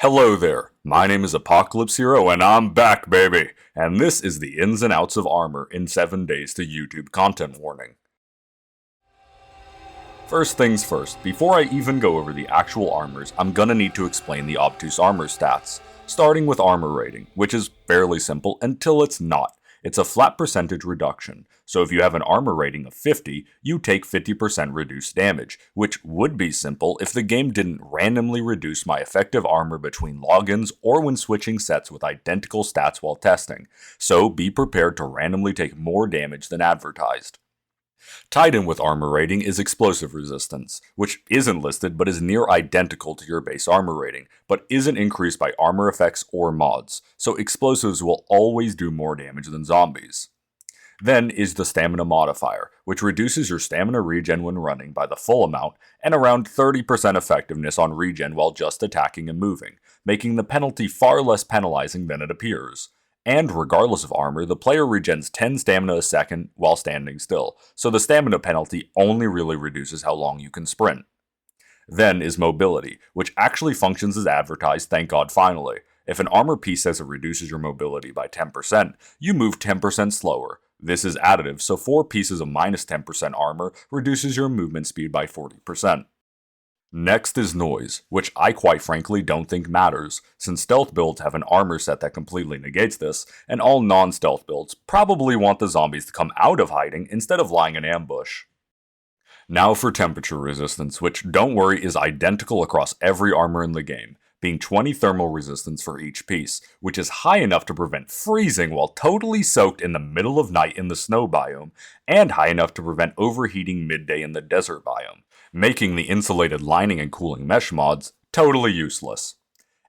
Hello there, my name is Apocalypse Hero and I'm back, baby! And this is the ins and outs of armor in 7 days to YouTube content warning. First things first, before I even go over the actual armors, I'm gonna need to explain the obtuse armor stats, starting with armor rating, which is fairly simple until it's not. It's a flat percentage reduction, so if you have an armor rating of 50, you take 50% reduced damage, which would be simple if the game didn't randomly reduce my effective armor between logins or when switching sets with identical stats while testing, so be prepared to randomly take more damage than advertised. Tied in with armor rating is explosive resistance, which isn't listed but is near identical to your base armor rating, but isn't increased by armor effects or mods, so explosives will always do more damage than zombies. Then is the stamina modifier, which reduces your stamina regen when running by the full amount and around 30% effectiveness on regen while just attacking and moving, making the penalty far less penalizing than it appears. And regardless of armor, the player regens 10 stamina a second while standing still, so the stamina penalty only really reduces how long you can sprint. Then is mobility, which actually functions as advertised, thank God finally. If an armor piece says it reduces your mobility by 10%, you move 10% slower. This is additive, so 4 pieces of minus 10% armor reduces your movement speed by 40%. Next is noise, which I quite frankly don't think matters, since stealth builds have an armor set that completely negates this, and all non-stealth builds probably want the zombies to come out of hiding instead of lying in ambush. Now for temperature resistance, which don't worry is identical across every armor in the game, being 20 thermal resistance for each piece, which is high enough to prevent freezing while totally soaked in the middle of night in the snow biome, and high enough to prevent overheating midday in the desert biome, making the insulated lining and cooling mesh mods totally useless.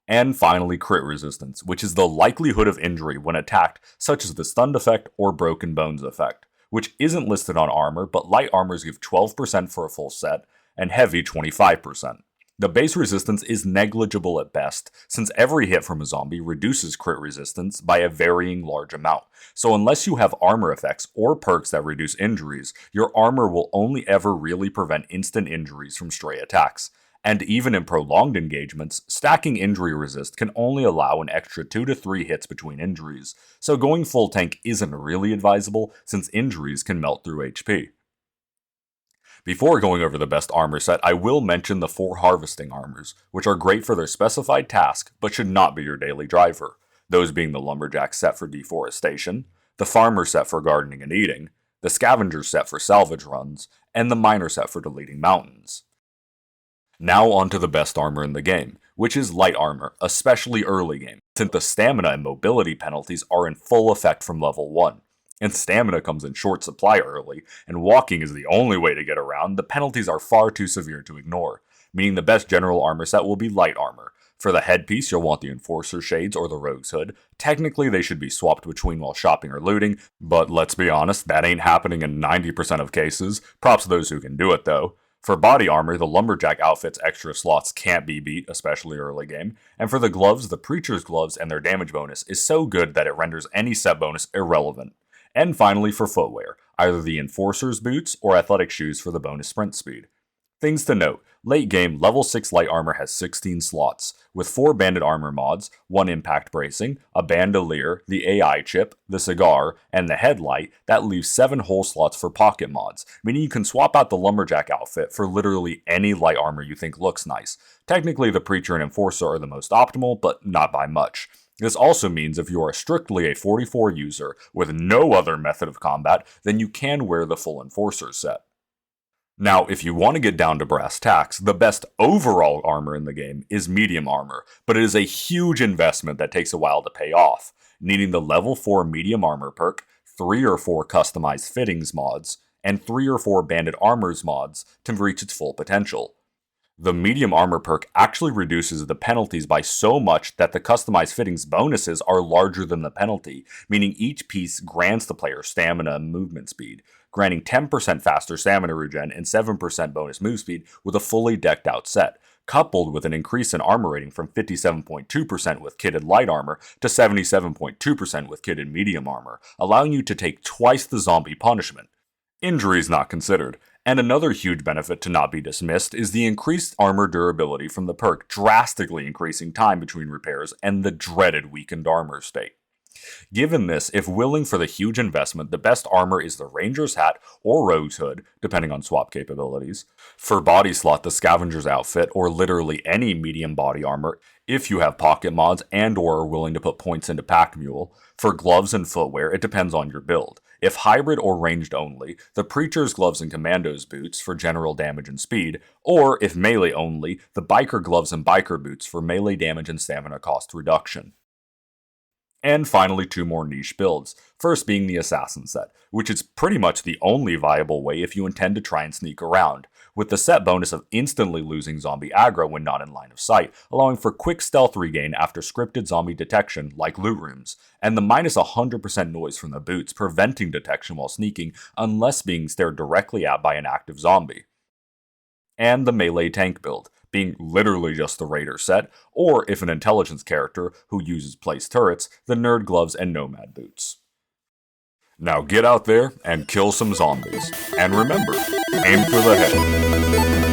And finally, crit resistance, which is the likelihood of injury when attacked, such as the stunned effect or broken bones effect, which isn't listed on armor, but light armors give 12% for a full set, and heavy 25%. The base resistance is negligible at best, since every hit from a zombie reduces crit resistance by a varying large amount, so unless you have armor effects or perks that reduce injuries, your armor will only ever really prevent instant injuries from stray attacks. And even in prolonged engagements, stacking injury resist can only allow an extra 2 to 3 hits between injuries, so going full tank isn't really advisable since injuries can melt through HP. Before going over the best armor set, I will mention the 4 harvesting armors, which are great for their specified task, but should not be your daily driver. Those being the lumberjack set for deforestation, the farmer set for gardening and eating, the scavenger set for salvage runs, and the miner set for deleting mountains. Now onto the best armor in the game, which is light armor, especially early game, since the stamina and mobility penalties are in full effect from level 1. And stamina comes in short supply early, and walking is the only way to get around, the penalties are far too severe to ignore, meaning the best general armor set will be light armor. For the headpiece, you'll want the Enforcer Shades or the Rogue's Hood. Technically, they should be swapped between while shopping or looting, but let's be honest, that ain't happening in 90% of cases. Props to those who can do it though. For body armor, the Lumberjack outfit's extra slots can't be beat, especially early game. And for the gloves, the Preacher's Gloves and their damage bonus is so good that it renders any set bonus irrelevant. And finally for footwear, either the Enforcer's boots or athletic shoes for the bonus sprint speed. Things to note, late game, level 6 light armor has 16 slots, with 4 banded armor mods, 1 impact bracing, a bandolier, the AI chip, the cigar, and the headlight. That leaves 7 whole slots for pocket mods, meaning you can swap out the lumberjack outfit for literally any light armor you think looks nice. Technically the Preacher and Enforcer are the most optimal, but not by much. This also means if you are strictly a 44 user with no other method of combat, then you can wear the full Enforcer set. Now, if you want to get down to brass tacks, the best overall armor in the game is medium armor, but it is a huge investment that takes a while to pay off, needing the level 4 medium armor perk, 3 or 4 customized fittings mods, and 3 or 4 banded armors mods to reach its full potential. The medium armor perk actually reduces the penalties by so much that the customized fittings bonuses are larger than the penalty, meaning each piece grants the player stamina and movement speed, granting 10% faster stamina regen and 7% bonus move speed with a fully decked out set, coupled with an increase in armor rating from 57.2% with kitted light armor to 77.2% with kitted medium armor, allowing you to take twice the zombie punishment. Injuries not considered. And another huge benefit to not be dismissed is the increased armor durability from the perk, drastically increasing time between repairs and the dreaded weakened armor state. Given this, if willing for the huge investment, the best armor is the Ranger's Hat or Rogue's Hood, depending on swap capabilities. For body slot, the Scavenger's Outfit, or literally any medium body armor, if you have pocket mods and or are willing to put points into Pack Mule. For gloves and footwear, it depends on your build. If hybrid or ranged only, the Preacher's Gloves and Commando's Boots for general damage and speed, or if melee only, the Biker Gloves and Biker Boots for melee damage and stamina cost reduction. And finally, two more niche builds. First being the Assassin set, which is pretty much the only viable way if you intend to try and sneak around, with the set bonus of instantly losing zombie aggro when not in line of sight, allowing for quick stealth regain after scripted zombie detection like loot rooms, and the minus 100% noise from the boots preventing detection while sneaking unless being stared directly at by an active zombie. And the melee tank build, being literally just the Raider set, or if an intelligence character who uses placed turrets, the Nerd Gloves and Nomad Boots. Now get out there and kill some zombies. And remember, aim for the head.